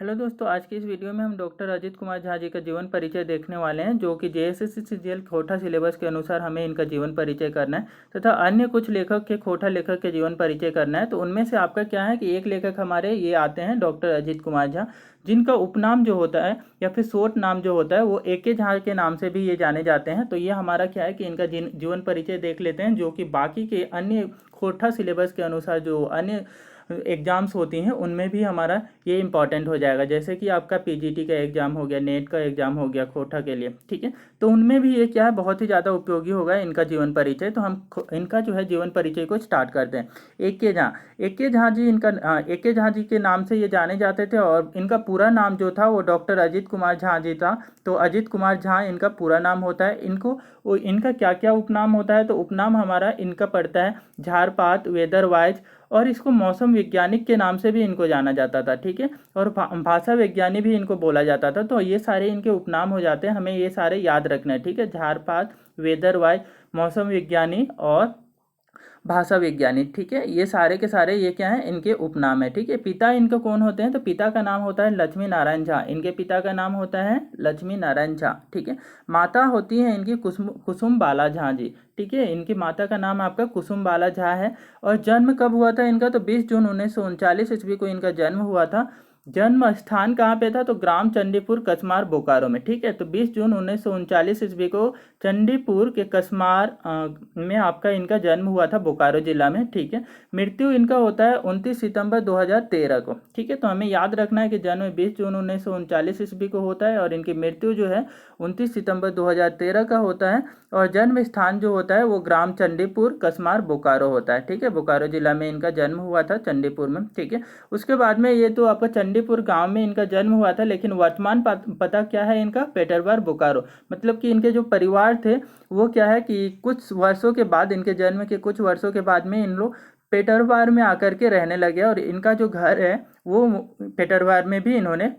Hello दोस्तों, आज की इस वीडियो में हम डॉक्टर अजित कुमार झा जी का जीवन परिचय देखने वाले हैं, जो कि जेएसएससी सीजीएल खोटा सिलेबस के अनुसार हमें इनका जीवन परिचय करना है तथा अन्य कुछ लेखक के खोटा लेखक के जीवन परिचय करना है। तो उनमें से आपका क्या है कि एक लेखक हमारे ये आते हैं डॉक्टर अजित कुमार झा, जिनका उपनाम जो होता है या फिर शॉर्ट नाम जो होता है वो ए झा के नाम से भी ये जाने जाते हैं। तो ये हमारा क्या है कि इनका जीवन परिचय देख लेते हैं, जो कि बाकी के अन्य खोटा सिलेबस के अनुसार जो अन्य एग्ज़ाम्स होती हैं उनमें भी हमारा ये इंपॉर्टेंट हो जाएगा। जैसे कि आपका पीजीटी का एग्ज़ाम हो गया, नेट का एग्ज़ाम हो गया खोटा के लिए, ठीक है। तो उनमें भी ये क्या है, बहुत ही ज़्यादा उपयोगी होगा इनका जीवन परिचय। तो हम इनका जो है जीवन परिचय को स्टार्ट करते हैं। ए के झा जी, ए के झा जी के नाम से ये जाने जाते थे और इनका पूरा नाम जो था वो डॉक्टर अजित कुमार झा जी था। तो अजित कुमार झा इनका पूरा नाम होता है। इनका क्या क्या उपनाम होता है, तो उपनाम हमारा इनका पड़ता है झारपात, वेदरवाइज, और इसको मौसम वैज्ञानिक के नाम से भी इनको जाना जाता था, ठीक है। और भाषा विज्ञानी भी इनको बोला जाता था। तो ये सारे इनके उपनाम हो जाते हैं, हमें ये सारे याद रखना है, ठीक है। झारपात, वेदरवाइज, मौसम विज्ञानी और भाषा वैज्ञानिक, ठीक है। ये सारे के सारे ये क्या है, इनके उपनाम है, ठीक है। पिता इनके कौन होते हैं, तो पिता का नाम होता है लक्ष्मी नारायण झा। इनके पिता का नाम होता है लक्ष्मी नारायण झा, ठीक है। माता होती है इनकी कुसुम बाला झा जी, ठीक है। इनकी माता का नाम आपका कुसुम बाला झा है। और जन्म कब हुआ था इनका, तो 20 जून 1939 ईस्वी को इनका जन्म हुआ था। जन्म स्थान कहाँ पे था, तो ग्राम चंडीपुर, कसमार, बोकारो में, ठीक है। तो 20 जून 1939 ईस्वी को चंडीपुर के कसमार में आपका इनका जन्म हुआ था, बोकारो जिला में, ठीक है। मृत्यु इनका होता है 29 सितंबर 2013 को, ठीक है। तो हमें याद रखना है कि जन्म 20 जून 1939 ईस्वी को होता है और इनकी मृत्यु जो है 29 सितंबर 2013 का होता है। और जन्म स्थान जो होता है वो ग्राम चंडीपुर, कसमार, बोकारो होता है, ठीक है। बोकारो जिला में इनका जन्म हुआ था, चंडीपुर में, ठीक है। उसके बाद में ये तो आपका चंडीपुर गांव में इनका जन्म हुआ था, लेकिन वर्तमान पता क्या है इनका, पेटरवार, बोकारो। मतलब कि इनके जो परिवार थे वो क्या है कि कुछ वर्षों के बाद, इनके जन्म के कुछ वर्षों के बाद में इन लोग पेटरवार में आकर के रहने लगे और इनका जो घर है वो पेटरवार में भी इन्होंने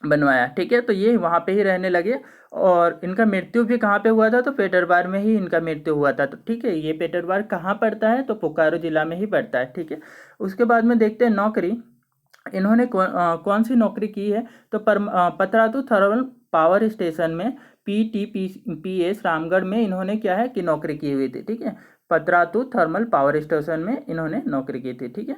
बनवाया, ठीक है। तो ये वहाँ पे ही रहने लगे और इनका मृत्यु भी कहाँ पे हुआ था, तो पेटरवार में ही इनका मृत्यु हुआ था। तो ठीक है, ये पेटरवार कहाँ पड़ता है, तो बोकारो जिला में ही पड़ता है, ठीक है। उसके बाद में देखते हैं नौकरी इन्होंने कौन सी नौकरी की है, तो पतरातू थर्मल पावर स्टेशन में PTPS रामगढ़ में इन्होंने क्या है कि नौकरी की हुई थी, ठीक है। पतरातू थर्मल पावर स्टेशन में इन्होंने नौकरी की थी, ठीक है।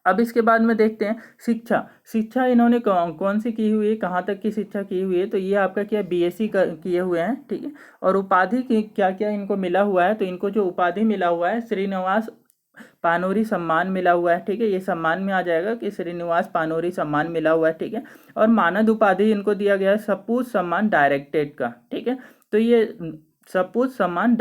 अब इसके बाद में देखते हैं शिक्षा इन्होंने कौन सी की हुई है, कहाँ तक की शिक्षा की हुई है, तो ये आपका क्या BSc किए हुए हैं, ठीक है। और उपाधि की क्या क्या इनको मिला हुआ है, तो इनको जो उपाधि मिला हुआ है श्रीनिवास पानोरी सम्मान मिला हुआ है, ठीक है। ये सम्मान में आ जाएगा कि श्रीनिवास पानोरी सम्मान मिला हुआ है, ठीक है। और मानद उपाधि इनको दिया गया है सपूत सम्मान डायरेक्टेड का, ठीक है। तो ये सपूत सम्मान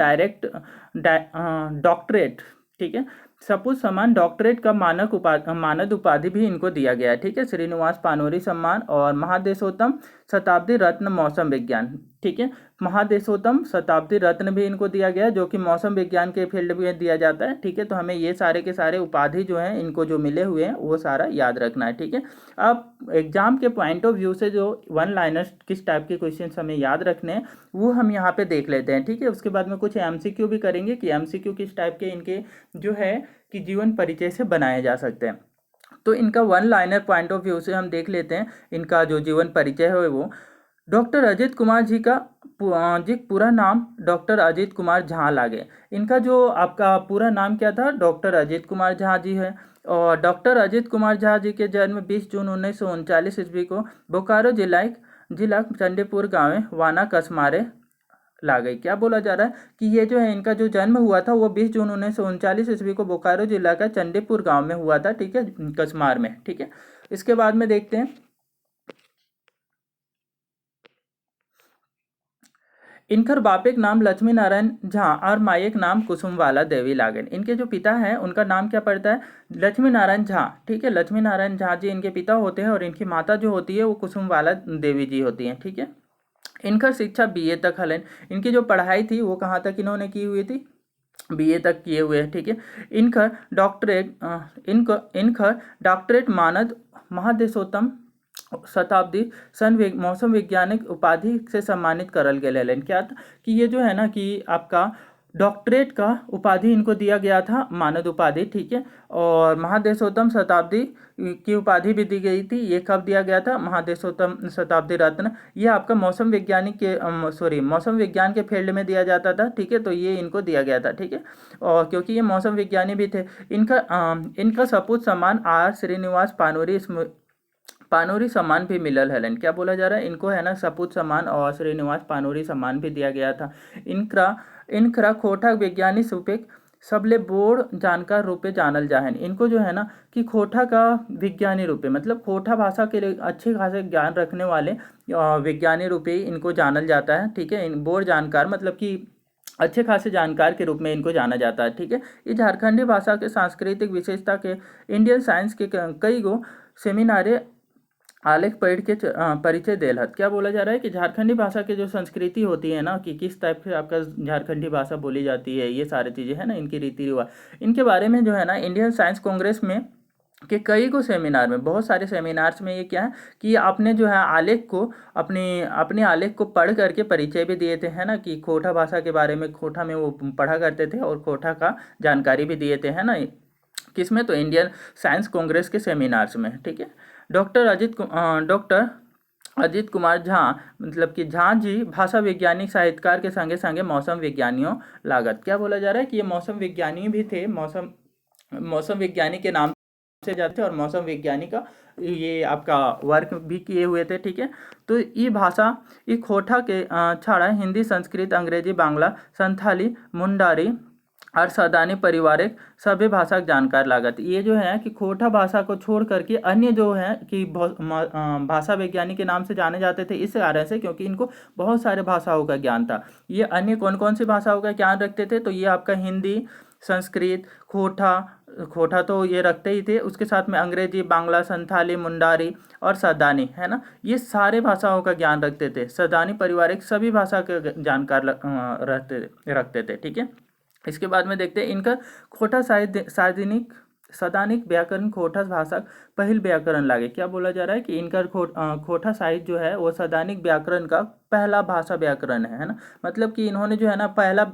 डॉक्टरेट, ठीक है। सपूत सम्मान डॉक्टरेट का मानद उपाधि भी इनको दिया गया है, ठीक है। श्रीनिवास पानोरी सम्मान और महादेशोत्तम शताब्दी रत्न मौसम विज्ञान, ठीक है। महादेशोत्तम शताब्दी रत्न भी इनको दिया गया है, जो कि मौसम विज्ञान के फील्ड में दिया जाता है, ठीक है। तो हमें ये सारे के सारे उपाधि जो हैं इनको जो मिले हुए हैं वो सारा याद रखना है, ठीक है। अब एग्जाम के पॉइंट ऑफ व्यू से जो वन लाइनर किस टाइप के क्वेश्चन हमें याद रखने हैं वो हम यहाँ पे देख लेते हैं, ठीक है। उसके बाद में कुछ MCQ भी करेंगे कि MCQ किस टाइप के इनके जो है कि जीवन परिचय से बनाए जा सकते हैं। तो इनका one liner point of view से हम देख लेते हैं इनका जो जीवन परिचय है वो। डॉक्टर अजित कुमार जी का पूरा नाम डॉक्टर अजित कुमार झा लागे। इनका जो आपका पूरा नाम क्या था, डॉक्टर अजित कुमार झा जी है। और डॉक्टर अजित कुमार झा जी के जन्म 20 जून 1939 ईस्वी को बोकारो जिला चंडीपुर गाँव में वाना कसमारे ला गई। क्या बोला जा रहा है कि ये जो है इनका जो जन्म हुआ था वो 20 जून 1939 ईस्वी को बोकारो जिला का चंडीपुर गांव में हुआ था, ठीक है, कसमार में, ठीक है। इसके बाद में देखते हैं इनकर बापेक नाम लक्ष्मी नारायण झा और मायेक नाम कुसुमवाला देवी लागन। इनके जो पिता हैं उनका नाम क्या पड़ता है, लक्ष्मी नारायण झा, ठीक है। लक्ष्मी नारायण झा जी इनके पिता होते हैं और इनकी माता जो होती है वो कुसुमवाला देवी जी होती हैं, ठीक है। इनका शिक्षा BA तक हलन। इनकी जो पढ़ाई थी वो कहाँ तक इन्होंने की हुई थी, BA तक किए हुए हैं, ठीक है। इनका डॉक्टरेट मानद महादेशोत्तम शताब्दी मौसम वैज्ञानिक उपाधि से सम्मानित करल गेल हलन। क्या कि ये जो है ना कि आपका डॉक्टरेट का उपाधि इनको दिया गया था, मानद उपाधि, ठीक है। और महादेशोत्तम शताब्दी की उपाधि भी दी गई थी। ये कब दिया गया था? महादेशोत्तम शताब्दी रत्न। ये आपका मौसम वैज्ञानिक के मौसम विज्ञान के फील्ड में दिया जाता था, ठीक है। तो ये इनको दिया गया था, ठीक है। और क्योंकि ये मौसम विज्ञानी भी थे, इनका सपूत सम्मान आर श्रीनिवास पानोरी सम्मान भी मिलल हलन। क्या बोला जा रहा है? इनको है ना सपूत सम्मान और श्रीनिवास पानोरी सम्मान भी दिया गया था। इनका इनकरा खोटा विज्ञानी सुपेक सबले बोर्ड जानकार रूपे जानल जाहन। इनको जो है ना कि खोटा का विज्ञानी रूपे, मतलब खोटा भाषा के लिए अच्छे खासे ज्ञान रखने वाले विज्ञानी रूपे इनको जानल जाता है, ठीक है। इन बोर्ड जानकार मतलब कि अच्छे खासे जानकार के रूप में इनको जाना जाता है, ठीक है। ये झारखंडी भाषा के सांस्कृतिक विशेषता के इंडियन साइंस के कई गो सेमिनारे आलेख पढ़ के परिचय देलहत। क्या बोला जा रहा है कि झारखंडी भाषा की जो संस्कृति होती है ना, कि किस टाइप से आपका झारखंडी भाषा बोली जाती है, ये सारी चीज़ें हैं ना, इनकी रीति रिवाज, इनके बारे में जो है ना इंडियन साइंस कांग्रेस में के कई को सेमिनार में, बहुत सारे सेमिनार्स में ये क्या है कि आपने जो है आलेख को अपने आलेख को पढ़ करके परिचय भी दिए थे, है ना, कि खोटा भाषा के बारे में खोटा में वो पढ़ा करते थे और खोटा का जानकारी भी दिए थे, है ना, किसमें? तो इंडियन साइंस कांग्रेस के सेमिनार्स में, ठीक है। डॉक्टर अजित कुमार झा, मतलब कि झा जी भाषा वैज्ञानिक साहित्यकार के संगे संगे मौसम विज्ञानियों लागत। क्या बोला जा रहा है कि ये मौसम विज्ञानी भी थे, मौसम विज्ञानी के नाम से जाते और मौसम विज्ञानी का ये आपका वर्क भी किए हुए थे, ठीक है। तो ये भाषा ये खोटा के छाड़ा हिंदी, संस्कृत, अंग्रेजी, बांग्ला, संथाली, मुंडारी और सदानी पारिवारिक सभी भाषा जानकार लागत। ये जो है कि खोटा भाषा को छोड़ करके अन्य जो है कि भाषा वैज्ञानिक के नाम से जाने जाते थे इस कारण से, क्योंकि इनको बहुत सारे भाषाओं का ज्ञान था। ये अन्य कौन कौन सी भाषाओं का ज्ञान रखते थे? तो ये आपका हिंदी, संस्कृत, खोटा तो ये रखते ही थे, उसके साथ में अंग्रेजी, बांग्ला, संथाली, मुंडारी और सदानी, है ना, ये सारे भाषाओं का ज्ञान रखते थे। सदानी पारिवारिक सभी भाषा के जानकार रखते थे, ठीक है। इसके बाद में देखते हैं इनका खोटा सदानिक व्याकरण खोटा भाषा पहल व्याकरण लागे। क्या बोला जा रहा है कि इनका खोटा साहित्य जो है वो सदानिक व्याकरण का पहला भाषा व्याकरण है ना, मतलब कि इन्होंने जो है ना पहला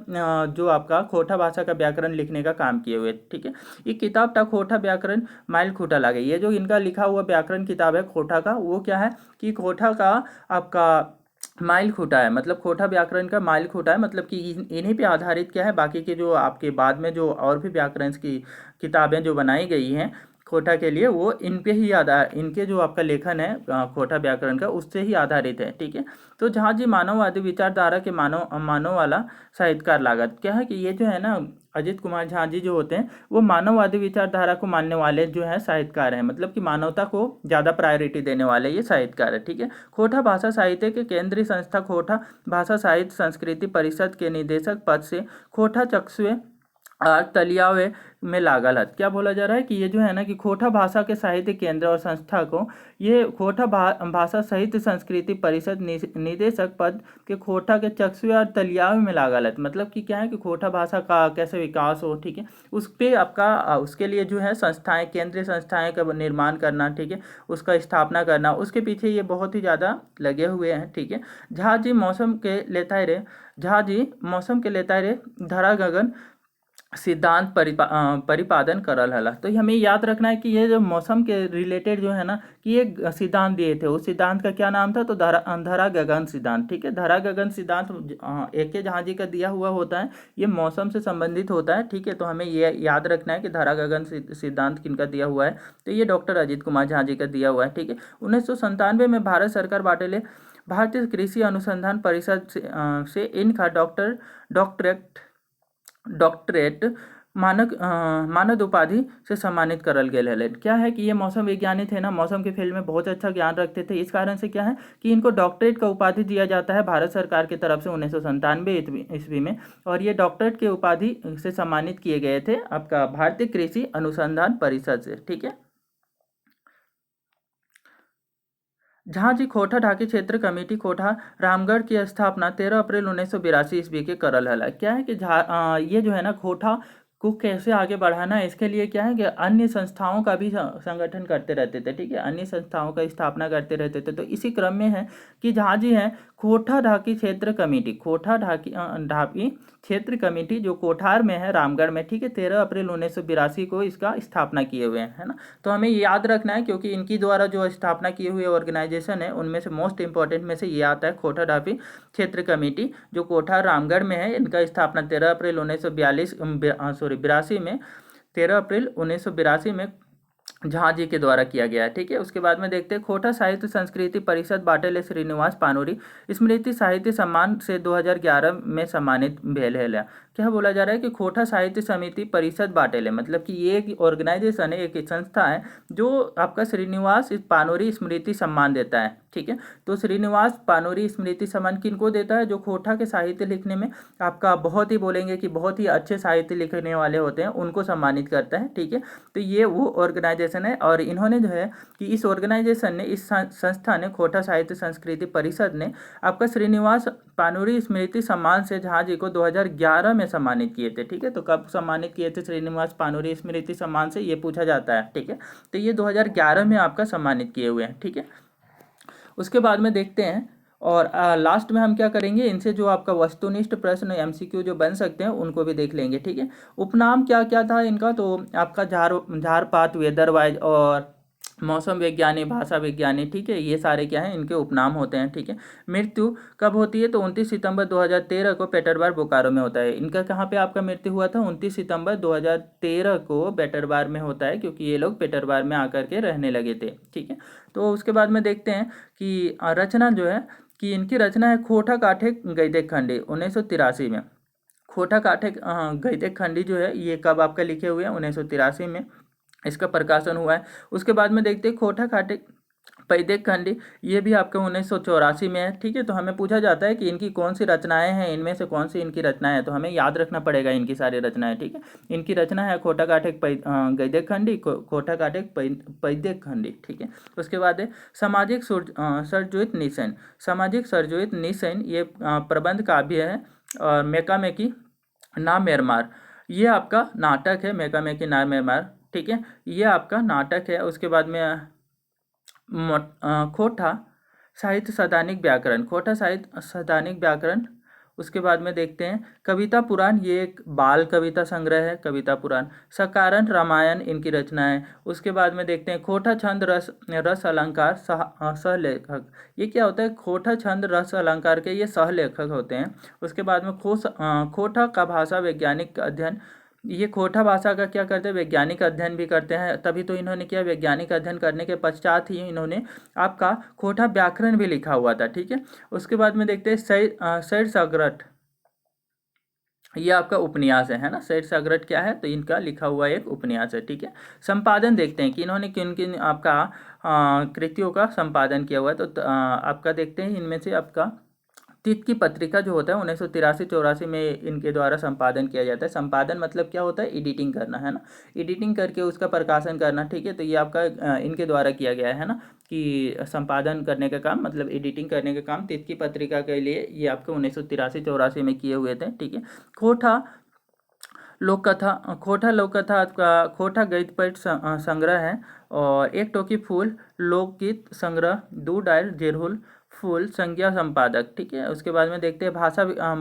जो आपका खोटा भाषा का व्याकरण लिखने का काम किए हुए, ठीक है। ये किताब था खोटा व्याकरण माइल खोटा लागे। ये जो इनका लिखा हुआ व्याकरण किताब है खोटा का, वो क्या है कि खोटा का आपका माइल खूटा है, मतलब खोटा व्याकरण का माइल खूटा है, मतलब कि इन्हीं पे आधारित क्या है, बाकी के जो आपके बाद में जो और भी व्याकरण की किताबें जो बनाई गई हैं खोटा के लिए, वो इन पे ही इनके जो आपका लेखन है खोटा व्याकरण का उससे ही आधारित है, ठीक है। तो झा जी मानववादी विचारधारा के मानव वाला साहित्यकार लागत। क्या है कि ये जो है ना अजित कुमार झा जी जो होते हैं वो मानववादी विचारधारा को मानने वाले जो है साहित्यकार हैं, मतलब कि मानवता को ज़्यादा प्रायोरिटी देने वाले ये साहित्यकार है, ठीक है। खोटा भाषा साहित्य के केंद्रीय संस्था खोटा भाषा साहित्य संस्कृति परिषद के निदेशक पद से खोटा चकसुए और तलियावे में लागल है। क्या बोला जा रहा है कि ये जो है ना कि खोटा भाषा के साहित्य केंद्र और संस्था को ये खोटा भाषा साहित्य संस्कृति परिषद निदेशक पद के खोटा के चकसुए और तलियावे में लागल है, मतलब कि क्या है कि खोटा भाषा का कैसे विकास हो, ठीक है, उस पर आपका उसके लिए जो है संस्थाएं, केंद्रीय संस्थाएं का निर्माण करना, ठीक है, उसका स्थापना करना, उसके पीछे ये बहुत ही ज़्यादा लगे हुए हैं, ठीक है। झा जी मौसम के लेता रे धरा गगन सिद्धांत परिपादन करल हला। तो हमें याद रखना है कि ये जो मौसम के रिलेटेड जो है ना कि ये सिद्धांत दिए थे, उस सिद्धांत का क्या नाम था? तो धरा गगन सिद्धांत, ठीक है। धरा गगन सिद्धांत एक के जहाँ जी का दिया हुआ होता है, ये मौसम से संबंधित होता है, ठीक है। तो हमें ये याद रखना है कि धरा गगन सिद्धांत किनका दिया हुआ है? तो ये डॉक्टर अजित कुमार झा जी का दिया हुआ है, ठीक है। 1997 में भारत सरकार बाटेले भारतीय कृषि अनुसंधान परिषद से इनका डॉक्टरेट मानद उपाधि से सम्मानित करल गेल है। क्या है कि ये मौसम विज्ञानी थे ना, मौसम के फील्ड में बहुत अच्छा ज्ञान रखते थे, इस कारण से क्या है कि इनको डॉक्टरेट का उपाधि दिया जाता है भारत सरकार की तरफ से 1997 ईस्वी में, और ये डॉक्टरेट के उपाधि से सम्मानित किए गए थे आपका भारतीय कृषि अनुसंधान परिषद से, ठीक है। झा जी खोटा ढाकी क्षेत्र कमेटी खोटा रामगढ़ की स्थापना 13 अप्रैल 1982 ईस्वी के करल हला। क्या है कि ये जो है ना को कैसे आगे बढ़ाना है, इसके लिए क्या है कि अन्य संस्थाओं का भी संगठन करते रहते थे, ठीक है, अन्य संस्थाओं का स्थापना करते रहते थे। तो इसी क्रम में है कि जहाँ जी है कोठा ढाकी क्षेत्र कमेटी, कोठा ढाकी क्षेत्र कमेटी जो कोठार में है, रामगढ़ में, ठीक है, 13 अप्रैल 1982 को इसका स्थापना किए हुए हैं, है ना। तो हमें ये याद रखना है क्योंकि इनकी द्वारा जो स्थापना किए हुए ऑर्गेनाइजेशन है उनमें से मोस्ट इंपॉर्टेंट में से ये आता है कोठा ढाकी क्षेत्र कमेटी जो कोठार रामगढ़ में है। इनका स्थापना 13 अप्रैल 1982 में 13 अप्रैल 1982 में झा जी के द्वारा किया गया है, ठीक है। उसके बाद में देखते हैं खोटा साहित्य संस्कृति परिषद बाटेले श्रीनिवास पानोरी स्मृति साहित्य सम्मान से 2011 में सम्मानित भेल है। क्या बोला जा रहा है कि खोटा साहित्य समिति परिषद बाटेले, मतलब कि ये एक ऑर्गेनाइजेशन है, एक संस्था है जो आपका श्रीनिवास पानोरी स्मृति सम्मान देता है, ठीक है। तो श्रीनिवास पानोरी स्मृति सम्मान किनको देता है? जो खोटा के साहित्य लिखने में आपका बहुत ही बोलेंगे कि बहुत ही अच्छे साहित्य लिखने वाले होते हैं, उनको सम्मानित करता है, ठीक है। तो ये वो ऑर्गेनाइजेशन है और इन्होंने जो है कि इस ऑर्गेनाइजेशन ने, इस संस्था ने, खोटा साहित्य संस्कृति परिषद ने आपका श्रीनिवास पानोरी स्मृति सम्मान से झा जी को 2011 में सम्मानित किए थे, ठीक है। तो कब सम्मानित किए थे श्रीनिवास पानोरी स्मृति सम्मान से, ये पूछा जाता है, ठीक है। तो ये 2011 में आपका सम्मानित किए हुए हैं, ठीक है। उसके बाद में देखते हैं और लास्ट में हम क्या करेंगे, इनसे जो आपका वस्तुनिष्ठ प्रश्न एमसीक्यू जो बन सकते हैं उनको भी देख लेंगे, ठीक है। उपनाम क्या क्या था इनका? तो आपका झारपात, वेदरवाइज और मौसम विज्ञानी, भाषा विज्ञानी, ठीक है, ये सारे क्या हैं इनके उपनाम होते हैं, ठीक है। मृत्यु कब होती है? तो 29 सितंबर 2013 को पेटरबार बोकारो में होता है। इनका कहाँ पे आपका मृत्यु हुआ था? 29 सितंबर 2013 को पेटरबार में होता है क्योंकि ये लोग पेटरबार में आकर के रहने लगे थे, ठीक है। तो उसके बाद में देखते हैं कि रचना जो है कि इनकी रचना है खोटा काठे गैदेक खंडी 1983 में। खोटा काठे गैदेक खंडी जो है ये कब आपका लिखे हुए हैं? 1983 में इसका प्रकाशन हुआ है। उसके बाद में देखते हैं खोटा काठे पैदेक खंडी, ये भी आपका 1984 में है, ठीक है। तो हमें पूछा जाता है कि इनकी कौन सी रचनाएं हैं, इनमें से कौन सी इनकी रचनाएं हैं, तो हमें याद रखना पड़ेगा इनकी सारी रचनाएं, ठीक है। इनकी रचना है खोटा काठेक गैदेक खंडी, खोटा काठेक पैदेक खंडी, ठीक है। उसके बाद है सामाजिक सरजोत निशान, सामाजिक सरजोत निशान ये प्रबंध काव्य है। और मेकामेकी ना मेरमार, ये आपका नाटक है, मेकामेकी ना मेरमार, ठीक है, ये आपका नाटक है। उसके बाद में खोटा साहित्य सैद्धांतिक व्याकरण, खोटा साहित्य सैद्धांतिक व्याकरण। उसके बाद में देखते हैं कविता पुराण, ये एक बाल कविता संग्रह है, कविता पुराण। सकारण रामायण इनकी रचना है। उसके बाद में देखते हैं खोटा छंद रस अलंकार सहलेखक, ये क्या होता है? खोटा छंद रस अलंकार के ये सहलेखक होते हैं। उसके बाद में खोटा का भाषा वैज्ञानिक अध्ययन, ये खोटा भाषा का क्या करते हैं? वैज्ञानिक अध्ययन भी करते हैं, तभी तो इन्होंने क्या, वैज्ञानिक अध्ययन करने के पश्चात ही इन्होंने आपका खोटा व्याकरण भी लिखा हुआ था, ठीक है। उसके बाद में देखते हैं सैर सगरट, ये आपका उपन्यास है ना। सैर सगरट क्या है? तो इनका लिखा हुआ एक उपन्यास है, ठीक है। संपादन देखते हैं कि इन्होंने किन किन आपका कृतियों का संपादन किया हुआ है। तो आपका देखते हैं इनमें से आपका तीत की पत्रिका जो होता है 1983-84 में इनके द्वारा संपादन किया जाता है। संपादन मतलब क्या होता है? एडिटिंग करना, है ना, एडिटिंग करके उसका प्रकाशन करना, ठीक है। तो ये आपका इनके द्वारा किया गया है ना, कि संपादन करने का काम, मतलब एडिटिंग करने का काम तीत की पत्रिका के लिए ये आपके 1983-84 में किए हुए थे, ठीक है। खोटा लोककथा, खोटा लोककथा आपका खोटा गद्यपद्य संग्रह है। और एक टोकी फूल लोकगीत संग्रह, दो डायर जेरहुल फूल संज्ञा संपादक, ठीक है। उसके बाद में देखते हैं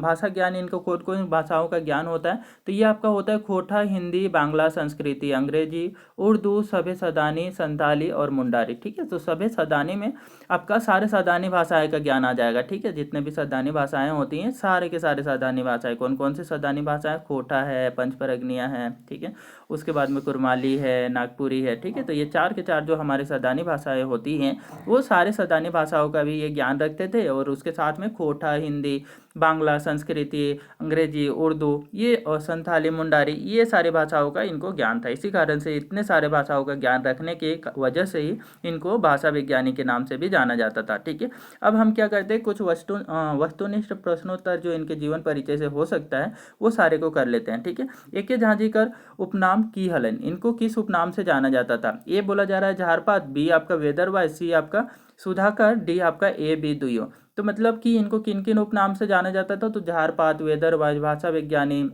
भाषा ज्ञान, इनको कौन कौन भाषाओं का ज्ञान होता है? तो ये आपका होता है खोटा हिंदी, बांग्ला, संस्कृति, अंग्रेजी, उर्दू, सभे सदानी, संताली और मुंडारी, ठीक है। तो सभे सदानी में आपका सारे सदानी भाषाएं का ज्ञान आ जाएगा, ठीक है। जितने भी सदानी भाषाएं होती हैं सारे के सारे सदानी भाषाएं, कौन कौन से सदानी भाषाएं? खोटा है, पंचपरगनिया है, ठीक है। उसके बाद में कुरमाली है, नागपुरी है, ठीक है। तो ये चार के चार जो हमारे सदानी भाषाएं होती हैं वो सारे सदानी भाषाओं का भी ये ज्ञान रखते थे। और उसके साथ में खोटा हिंदी, बांग्ला, संस्कृति, अंग्रेजी, उर्दू, ये और संथाली, मुंडारी, ये सारे भाषाओं का इनको ज्ञान था। इसी कारण से इतने सारे भाषाओं का ज्ञान रखने की वजह से ही इनको भाषा विज्ञानी के नाम से भी जाना जाता था, ठीक है। अब हम क्या करते हैं, कुछ वस्तुनिष्ठ प्रश्नोत्तर जो इनके जीवन परिचय से हो सकता है वो सारे को कर लेते हैं, ठीक है। ए.के. झांझीकर उपनाम की हलन, इनको किस उपनाम से जाना जाता था? ए बोला जा रहा है झारपात, बी आपका वेदरवाइज, सी आपका सुधाकर, डी आपका ए बी दुयो। तो मतलब कि इनको किन किन उपनाम से जाना जाता था? तो झारपात, वेदरवाइज, भाषा विज्ञानी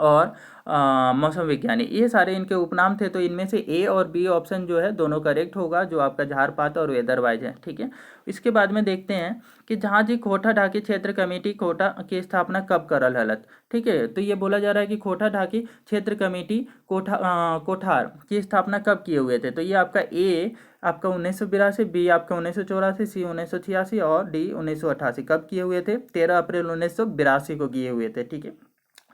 और मौसम विज्ञानी, ये सारे इनके उपनाम थे। तो इनमें से ए और बी ऑप्शन जो है दोनों करेक्ट होगा, जो आपका झारपात और वेदरवाइज है। ठीक है, इसके बाद में देखते हैं कि झांझी कोठा ढाकी क्षेत्र कमेटी कोटा की स्थापना कब करल हलत। ठीक है, तो ये बोला जा रहा है कि कोठा ढाकी क्षेत्र कमेटी कोठार की स्थापना कब किए हुए थे। तो ये आपका ए आपका 1982, बी आपका 1984, सी 1986 और डी 1988। कब किए हुए थे? 13 अप्रैल 1982 को किए हुए थे। ठीक है,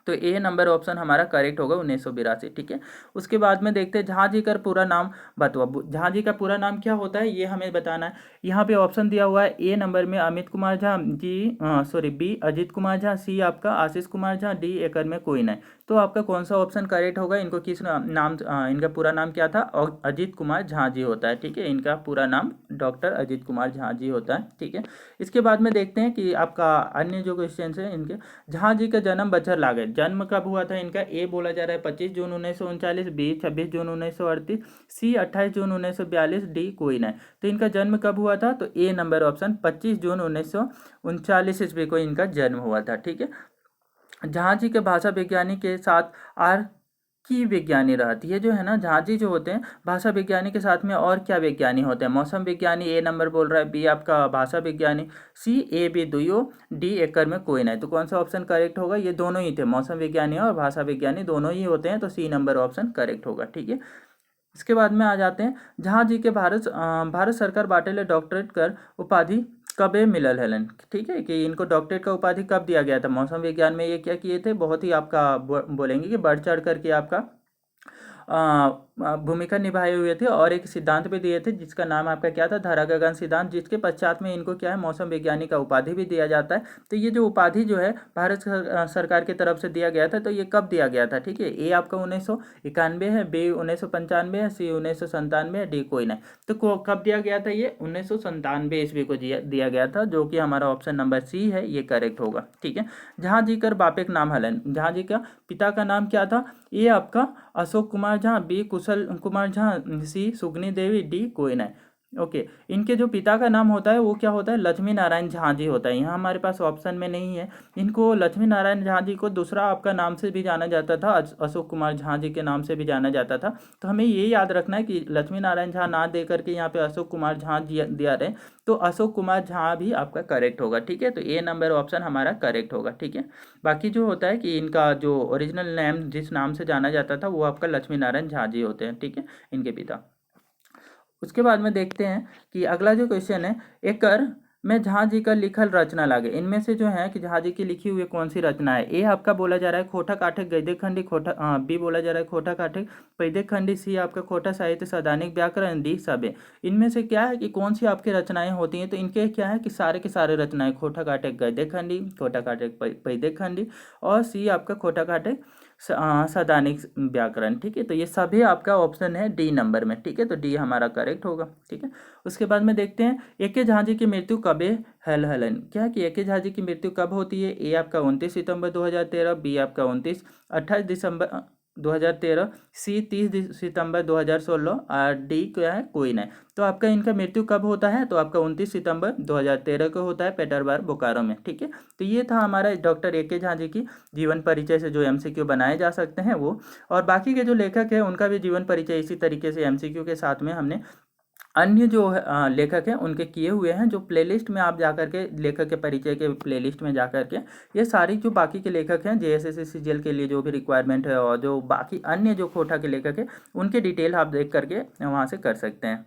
तो ए नंबर ऑप्शन हमारा करेक्ट होगा 1982। ठीक है, उसके बाद में देखते हैं झांझी का पूरा नाम बतवा। झांझी का पूरा नाम क्या होता है ये हमें बताना है। यहाँ पे ऑप्शन दिया हुआ है, ए नंबर में अमित कुमार झा, बी अजीत कुमार झा, सी आपका आशीष कुमार झा, डी एकड़ में कोई नहीं। तो आपका कौन सा ऑप्शन करेक्ट होगा? इनको किस नाम इनका पूरा नाम क्या था? अजीत कुमार झा जी होता है। ठीक है, इनका पूरा नाम डॉक्टर अजीत कुमार झा जी होता है। ठीक है, इसके बाद में देखते हैं कि आपका अन्य जो क्वेश्चन है इनके, झा जी का जन्म बचर लागे, जन्म कब हुआ था इनका? ए बोला जा रहा है 25 जून 1939, बी 26 जून 1938, सी 28 जून 1942, डी कोई नहीं। तो इनका जन्म कब हुआ था? तो ए नंबर ऑप्शन 25 जून 1939 ईस्वी को इनका जन्म हुआ था। ठीक है, झांझी के भाषा विज्ञानी के साथ आर की विज्ञानी रहती है, जो है ना झांझी जो होते हैं भाषा विज्ञानी के साथ में और क्या विज्ञानी होते हैं? मौसम विज्ञानी ए नंबर बोल रहा है, बी आपका भाषा विज्ञानी, सी ए बी दुयो, डी एकड़ में कोई नहीं। तो कौन सा ऑप्शन करेक्ट होगा? ये दोनों ही थे, मौसम विज्ञानी और भाषा विज्ञानी दोनों ही होते हैं, तो सी नंबर ऑप्शन करेक्ट होगा। ठीक है, इसके बाद में आ जाते हैं, झांझी के भारत सरकार बाटेले डॉक्टरेट कर उपाधि कबे मिलल हलन। ठीक है, कि इनको डॉक्टरेट का उपाधि कब दिया गया था? मौसम विज्ञान में ये क्या किए थे? बहुत ही आपका बोलेंगे कि बढ़ चढ़ करके आपका भूमिका निभाए हुए थे, और एक सिद्धांत भी दिए थे जिसका नाम आपका क्या था? धरा गगन सिद्धांत, जिसके पश्चात में इनको क्या है? मौसम विज्ञानी का उपाधि भी दिया जाता है। तो ये जो उपाधि जो है भारत सरकार की तरफ से दिया गया था, तो ये कब दिया गया था? ठीक है, ए आपका 1991 है, बी 1995 है, सी 1997 है, डी कोई नहीं। तो कब दिया गया था? ये 1997 ईस्वी को दिया गया था, जो कि हमारा ऑप्शन नंबर सी है, ये करेक्ट होगा। ठीक है, झांझी कर बापेक नाम हलन, झांझी का पिता का नाम क्या था? ये आपका अशोक कुमार झा, बी कुशल कुमार झा, सी सुगनी देवी, डी कोई नहीं। ओके, इनके जो पिता का नाम होता है वो क्या होता है? लक्ष्मी नारायण झा जी होता है। यहाँ हमारे पास ऑप्शन में नहीं है। इनको लक्ष्मी नारायण झा जी को दूसरा आपका नाम से भी जाना जाता था, अशोक कुमार झा जी के नाम से भी जाना जाता था। तो हमें ये याद रखना है कि लक्ष्मी नारायण झा ना दे करके यहाँ पे अशोक कुमार झा दिया रहे, तो अशोक कुमार झा भी आपका करेक्ट होगा। ठीक है, तो ए नंबर ऑप्शन हमारा करेक्ट होगा। ठीक है, बाकी जो होता है कि इनका जो ओरिजिनल नेम जिस नाम से जाना जाता था वो आपका लक्ष्मी नारायण झा जी होते हैं। ठीक है, इनके पिता। उसके बाद में देखते हैं कि अगला जो क्वेश्चन है, एकर में झा जी का लिखल रचना लागे, इनमें से जो है कि झा जी की लिखी हुई कौन सी रचना है? ए आपका बोला जा रहा है खोटा काठक गद्य खंडी खोटा, बी बोला जा रहा है खोटा काठक पैदे खंडी, सी आपका खोटा साहित्य सैद्धांतिक व्याकरण, डी सबे। इनमें से क्या है कि कौन सी आपकी रचनाएं होती हैं? तो इनके क्या है कि सारे के सारे रचनाएं खोटा काठक गद्य खंडी, खोटा काठक पैदे खंडी, और सी आपका खोटा काठक सैद्धांतिक व्याकरण। ठीक है, तो ये सभी आपका ऑप्शन है डी नंबर में। ठीक है, तो डी हमारा करेक्ट होगा। ठीक है, उसके बाद में देखते हैं एके झा जी की मृत्यु कबे हलन। क्या कि एके झा जी की मृत्यु कब होती है? ए आपका 29 सितंबर 2013, बी आपका 28 दिसंबर 2013, सी 30 सितंबर 2016, और डी क्या है? कोई नहीं। तो आपका इनका मृत्यु कब होता है? तो आपका 29 सितंबर 2013 को होता है, पेटरबार्ग बोकारो में। ठीक है, तो ये था हमारा डॉक्टर ए के झा जी की जीवन परिचय से जो एमसीक्यू बनाए जा सकते हैं वो, और बाकी के जो लेखक हैं उनका भी जीवन परिचय इसी तरीके से एमसीक्यू के साथ में हमने अन्य जो लेखक हैं उनके किए हुए हैं, जो प्लेलिस्ट में आप जाकर के लेखक के परिचय के प्लेलिस्ट में जाकर के ये सारी जो बाकी के लेखक हैं जेएसएससी सीजीएल के लिए जो भी रिक्वायरमेंट है और जो बाकी अन्य जो कोटा के लेखक हैं उनके डिटेल आप देख करके वहाँ से कर सकते हैं।